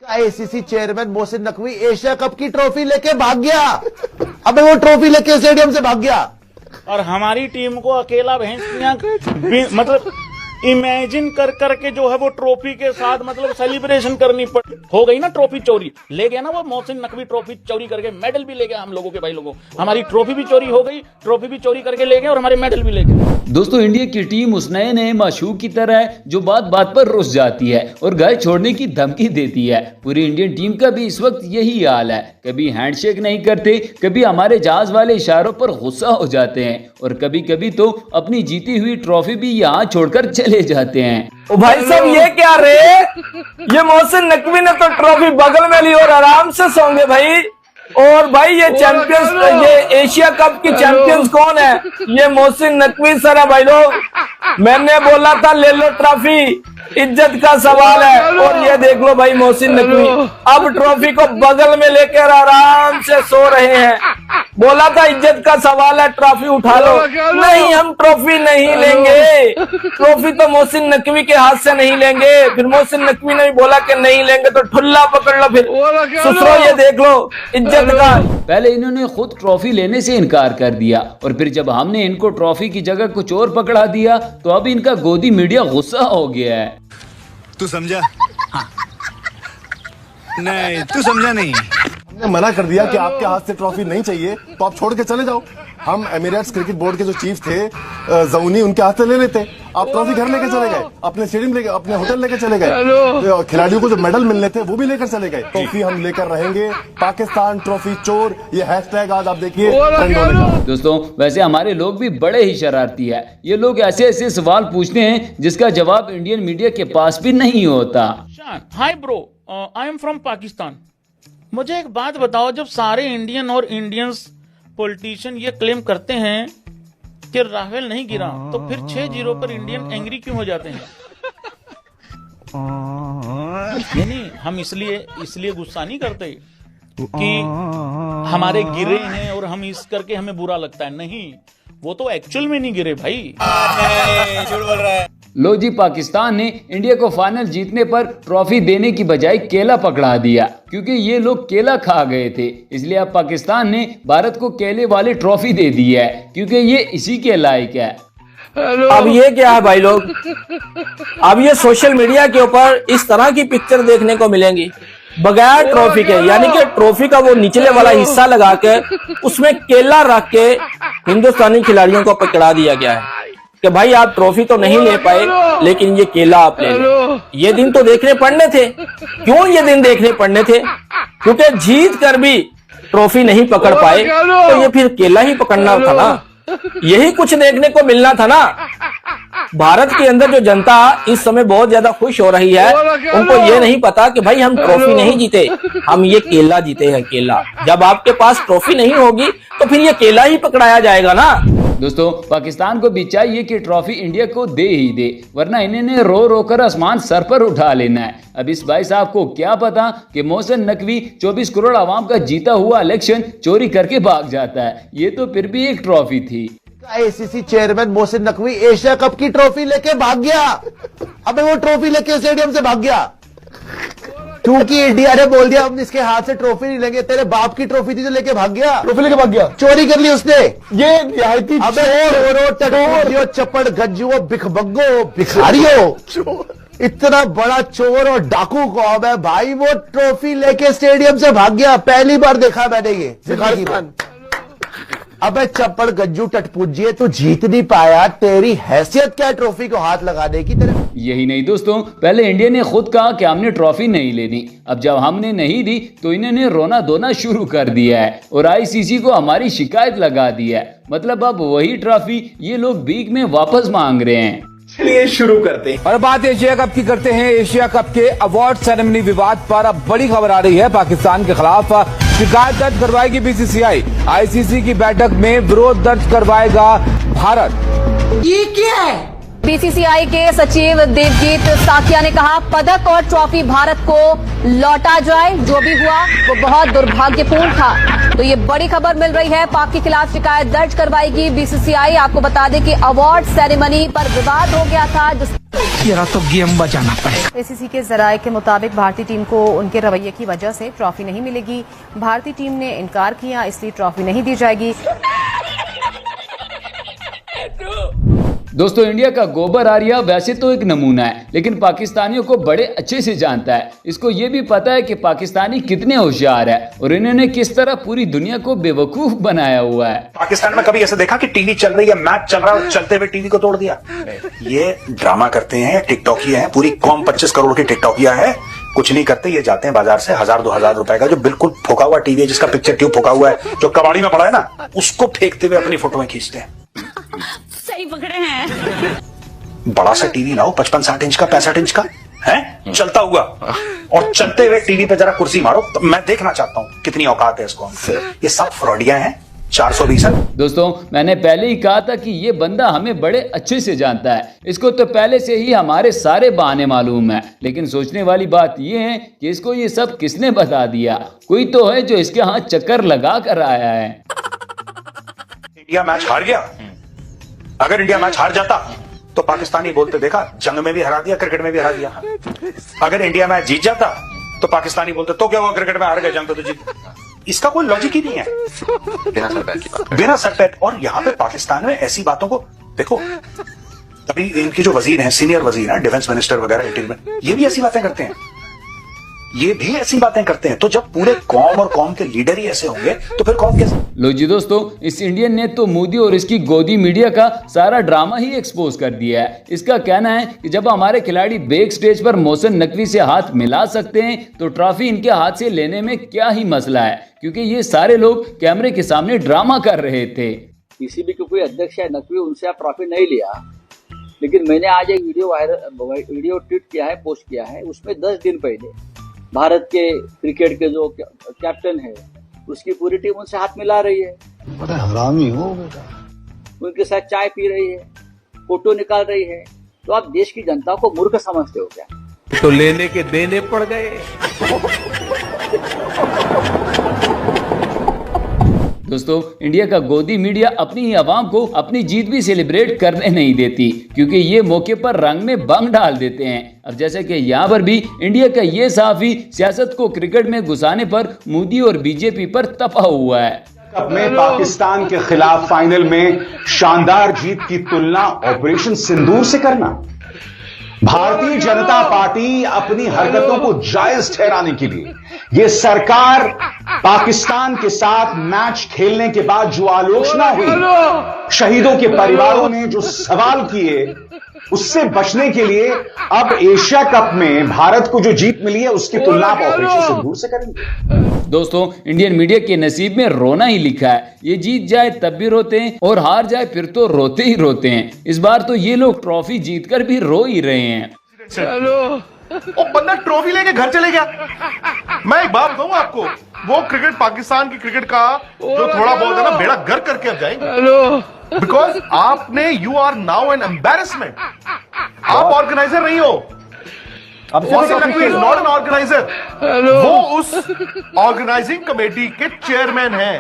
ICC chairman Mohsin Naqvi Asia cup की trophy लेके भाग गया। अबे वो ट्रॉफी लेके स्टेडियम से भाग गया और हमारी टीम को अकेला भैंसियां मतलब इमेजिन कर करके जो है वो ट्रॉफी के साथ मतलब सेलिब्रेशन करनी पड़ हो गई ना। ट्रॉफी चोरी ले गया ना वो मोहसिन नकवी, ट्रॉफी चोरी करके मेडल भी ले गया हम लोगों के भाई लोगों। हमारी ट्रॉफी भी चोरी हो गई, ट्रॉफी भी चोरी करके ले गए और हमारे मेडल भी ले गए। दोस्तों, इंडिया की टीम उस नए नए माशूक की तरह है जो बात बात पर रुस जाती है और घर छोड़ने की धमकी देती है। पूरी इंडियन टीम का भी इस वक्त यही हाल है। कभी हैंडशेक नहीं करते, कभी हमारे जहाज वाले इशारों पर गुस्सा हो जाते हैं और कभी कभी तो अपनी जीती हुई ट्रॉफी भी यहाँ छोड़कर चले जाते हैं। ओ भाई साहब, ये क्या रे? ये मोहसिन नकवी ने तो ट्रॉफी बगल में ली और आराम से सोंगे भाई। और भाई ये चैंपियंस, ये एशिया कप की चैंपियंस कौन है? ये मोहसिन नकवी सर है भाई लोग। मैंने बोला था ले लो ट्रॉफी, इज्जत का सवाल है। और ये देख लो भाई मोहसिन नकवी अब ट्रॉफी को बगल में लेकर आराम से सो रहे हैं। बोला था इज्जत का सवाल है, ट्रॉफी उठा लो। नहीं, हम ट्रॉफी नहीं लेंगे। ट्रॉफी तो मोहसिन नकवी के हाथ से नहीं लेंगे। फिर मोहसिन नकवी ने भी बोला कि नहीं लेंगे तो ठुल्ला पकड़ लो। फिर सुसरो, ये देख लो इज्जत का। पहले इन्होंने खुद ट्रॉफी लेने से इनकार कर दिया और फिर जब हमने इनको ट्रॉफी की जगह कुछ और पकड़ा दिया तो अब इनका गोदी मीडिया गुस्सा हो गया है। तू समझा? हाँ। नहीं, तू समझा नहीं। हमने मना कर दिया कि आपके हाथ से ट्रॉफी नहीं चाहिए तो आप छोड़ के चले जाओ। हम एमिरेट्स क्रिकेट बोर्ड के जो चीफ थे जऊनी, उनके हाथ से ले लेते। आप ट्रॉफी घर लेके चले गए, अपने स्टेडियम लेके, अपने होटल लेके चले गए। खिलाड़ियों को जो मेडल मिलने थे वो भी लेकर चले गए। ट्रॉफी हम लेकर रहेंगे। पाकिस्तान ट्रॉफी चोर, ये हैशटैग आज आप देखिए ट्रेंड होने का। दोस्तों, वैसे हमारे लोग भी बड़े ही शरारती है। ये लोग ऐसे ऐसे सवाल पूछते हैं जिसका जवाब इंडियन मीडिया के पास भी नहीं होता। Hi bro, I am from Pakistan. मुझे एक बात बताओ, जब सारे इंडियन और इंडियंस पॉलिटिशियन ये क्लेम करते हैं कि राफेल नहीं गिरा, तो फिर 6-0 पर इंडियन एंग्री क्यों हो जाते हैं? नहीं, हम इसलिए गुस्सा नहीं करते कि हमारे गिरे हैं और हम इस करके हमें बुरा लगता है। नहीं, वो तो एक्चुअल में नहीं गिरे भाई। झूठ बोल रहा है। लो जी, पाकिस्तान ने इंडिया को फाइनल जीतने पर ट्रॉफी देने की बजाय केला पकड़ा दिया क्योंकि ये लोग केला खा गए थे। इसलिए अब पाकिस्तान ने भारत को केले वाली ट्रॉफी दे दी है क्योंकि ये इसी के लायक है। अब ये क्या है भाई लोग? अब ये सोशल मीडिया के ऊपर इस तरह की पिक्चर देखने को मिलेंगी बगैर ट्रॉफी के, यानी कि ट्रॉफी का वो निचले वाला हिस्सा लगा के उसमें केला रख के हिंदुस्तानी खिलाड़ियों को पकड़ा दिया गया है कि भाई आप ट्रॉफी तो नहीं ले पाए लेकिन ये केला आप ले लो। ये दिन तो देखने पड़ने थे। क्यों ये दिन देखने पड़ने थे? क्योंकि जीत कर भी ट्रॉफी नहीं पकड़ पाए तो ये फिर केला ही पकड़ना था ना। यही कुछ देखने को मिलना था ना। भारत के अंदर जो जनता इस समय बहुत ज्यादा खुश हो रही है, उनको ये नहीं पता कि भाई हम ट्रॉफी नहीं जीते, हम ये केला जीते हैं। केला, जब आपके पास ट्रॉफी नहीं होगी तो फिर ये केला ही पकड़ाया जाएगा ना। दोस्तों, पाकिस्तान को भी चाहिए कि ट्रॉफी इंडिया को दे ही दे, वरना इन्हें रो रो कर आसमान सर पर उठा लेना है। अब इस भाई साहब को क्या पता कि मोहसिन नकवी 24 करोड़ आवाम का जीता हुआ इलेक्शन चोरी करके भाग जाता है। ये तो फिर भी एक ट्रॉफी थी। ICC chairman Mohsin Naqvi Asia cup की ट्रॉफी लेके भाग गया। अबे वो ट्रॉफी लेके स्टेडियम से भाग गया क्योंकि इंडिया ने बोल दिया हम इसके हाथ से ट्रॉफी नहीं लेंगे। तेरे बाप की ट्रॉफी थी तो लेके भाग गया। ट्रॉफी लेके भाग गया, चोरी कर ली उसने। ये निहायती चोर, चप्पड़ गज्जुओ, भिखमंगो, भिखारियों, इतना बड़ा चोर और डाकू कौम है भाई। वो ट्रॉफी लेके स्टेडियम से भाग गया। पहली बार देखा मैंने ये जिंदगी में। अबे चप्पड़ गज्जू टटपुजिए, तू जीत नहीं पाया, तेरी हैसियत क्या है ट्रॉफी को हाथ लगाने की? तेरे यही नहीं दोस्तों, पहले इंडिया ने खुद कहा कि हमने ट्रॉफी नहीं लेनी। अब जब हमने नहीं दी तो इन्होंने रोना धोना शुरू कर दिया है और आईसीसी को हमारी शिकायत लगा दी है। मतलब अब वही ट्रॉफी ये लोग भीख में वापस मांग रहे हैं। चलिए शुरू करते हैं और बात एशिया कप की करते हैं। एशिया कप के अवार्ड सेरेमनी विवाद पर अब बड़ी खबर आ रही है। पाकिस्तान के खिलाफ शिकायत दर्ज करवाएगी बीसीसीआई। आईसीसी की बैठक में विरोध दर्ज करवाएगा भारत। ये क्या है? बीसीसीआई के सचिव देवजीत साकिया ने कहा पदक और ट्रॉफी भारत को लौटा जाए। जो भी हुआ वो बहुत दुर्भाग्यपूर्ण था। तो ये बड़ी खबर मिल रही है, पाक के खिलाफ शिकायत दर्ज करवाएगी बीसीसीआई। आपको बता दें कि अवार्ड सेरेमनी पर विवाद हो गया था, तो गेम बजाना पड़ेगा। आईसीसी के जराये के मुताबिक भारतीय टीम को उनके रवैये की वजह से ट्रॉफी नहीं मिलेगी। भारतीय टीम ने इनकार किया, इसलिए ट्रॉफी नहीं दी जाएगी। दोस्तों, इंडिया का गोबर आर्या वैसे तो एक नमूना है, लेकिन पाकिस्तानियों को बड़े अच्छे से जानता है। इसको ये भी पता है कि पाकिस्तानी कितने होशियार है और इन्होंने किस तरह पूरी दुनिया को बेवकूफ बनाया हुआ है। पाकिस्तान में कभी ऐसे देखा कि टीवी चल रही है, मैच चल रहा है, चलते हुए टीवी को तोड़ दिया? ये ड्रामा करते हैं, टिकटॉकिया है, पूरी कौम 25 करोड़ की टिकटॉकिया है। कुछ नहीं करते, ये जाते हैं बाजार से 1000-2000 रुपए का जो बिल्कुल फूका हुआ टीवी है, जिसका पिक्चर ट्यूब फूका हुआ है, जो कबाड़ी में पड़ा है ना, उसको फेंकते हुए अपनी फोटोएं खींचते हैं। सही पकड़े हैं। बड़ा सा टीवी लाओ, 55-60 इंच का, 65 इंच का है, चलता हुआ, और चलते हुए टीवी पे जरा कुर्सी मारो तो मैं देखना चाहता हूं कितनी औकात है इसको। ये सब फ्रॉडिया हैं, 420 है। दोस्तों, मैंने पहले ही कहा था कि ये बंदा हमें बड़े अच्छे से जानता है। इसको तो पहले से ही हमारे सारे बहाने मालूम है, लेकिन सोचने वाली बात ये है कि इसको ये सब किसने बता दिया। कोई तो है जो इसके हाथ चक्कर लगा कर आया है। इंडिया मैच हार गया, अगर इंडिया मैच हार जाता तो पाकिस्तानी बोलते देखा जंग में भी हरा दिया, क्रिकेट में भी हरा दिया। अगर इंडिया मैच जीत जाता तो पाकिस्तानी बोलते तो क्या हुआ, क्रिकेट में हार गए, जंग तो जीत। इसका कोई लॉजिक ही नहीं है, बिना सर पैट। और यहाँ पे पाकिस्तान में ऐसी बातों को देखो, अभी इनके जो वजीर हैं, सीनियर वजीर हैं, डिफेंस मिनिस्टर वगैरह इंटीरियर, ये भी ऐसी बातें करते हैं, ये भी ऐसी बातें करते हैं। तो जब पूरे कौम और कौम के लीडर ही ऐसे होंगे तो फिर कौम कैसे? लो जी दोस्तों, इस इंडियन ने तो मोदी और इसकी गोदी मीडिया का सारा ड्रामा ही एक्सपोज कर दिया है। इसका कहना है कि जब हमारे खिलाड़ी बैक स्टेज पर मोहसिन नकवी से हाथ मिला सकते हैं तो ट्रॉफी इनके हाथ से लेने में क्या ही मसला है, क्योंकि ये सारे लोग कैमरे के सामने ड्रामा कर रहे थे। पीसीबी के कोई अध्यक्ष है नकवी, उनसे आप ट्रॉफी नहीं लिया, लेकिन मैंने आज एक वीडियो ट्वीट किया है, पोस्ट किया है, उसमें 10 दिन पहले भारत के क्रिकेट के जो कैप्टन है उसकी पूरी टीम उनसे हाथ मिला रही है, बड़ा हरामी हो बेटा, उनके साथ चाय पी रही है, फोटो निकाल रही है। तो आप देश की जनता को मूर्ख समझते हो क्या? तो लेने के देने पड़ गए। दोस्तों, इंडिया का गोदी मीडिया अपनी ही आवाम को अपनी जीत भी सेलिब्रेट करने नहीं देती, क्योंकि ये मौके पर रंग में बंग डाल देते हैं। अब जैसे कि यहाँ पर भी इंडिया का ये साफी सियासत को क्रिकेट में घुसाने पर मोदी और बीजेपी पर तपा हुआ है। कप में पाकिस्तान के खिलाफ फाइनल में शानदार जीत की तुलना ऑपरेशन सिंदूर से करना, भारतीय जनता पार्टी अपनी हरकतों को जायज ठहराने के लिए ये सरकार पाकिस्तान के साथ मैच खेलने के बाद जो आलोचना हुई, शहीदों के परिवारों ने जो सवाल किए, उससे बचने के लिए अब एशिया कप में भारत को जो जीत मिली है उसकी तुलना आप ऑपरेशन सिंदूर से करेंगे। दोस्तों, इंडियन मीडिया के नसीब में रोना ही लिखा है। ये जीत जाए तब भी रोते हैं और हार जाए फिर तो रोते ही रोते हैं। इस बार तो ये लोग ट्रॉफी जीतकर भी रो ही रहे हैं। चलो, वो बंदा ट्रॉफी लेके घर चले गया। मैं एक बात कहूँ आपको, वो क्रिकेट, पाकिस्तान की क्रिकेट का जो थोड़ा बहुत है ना, बेड़ा गर्क करके अब जाएंगे। बिकॉज आपने, you are now an embarrassment. आप ऑर्गेनाइजर नहीं हो, Mohsin Naqvi is not an organiser, वो उस ऑर्गेनाइजिंग कमेटी के चेयरमैन हैं।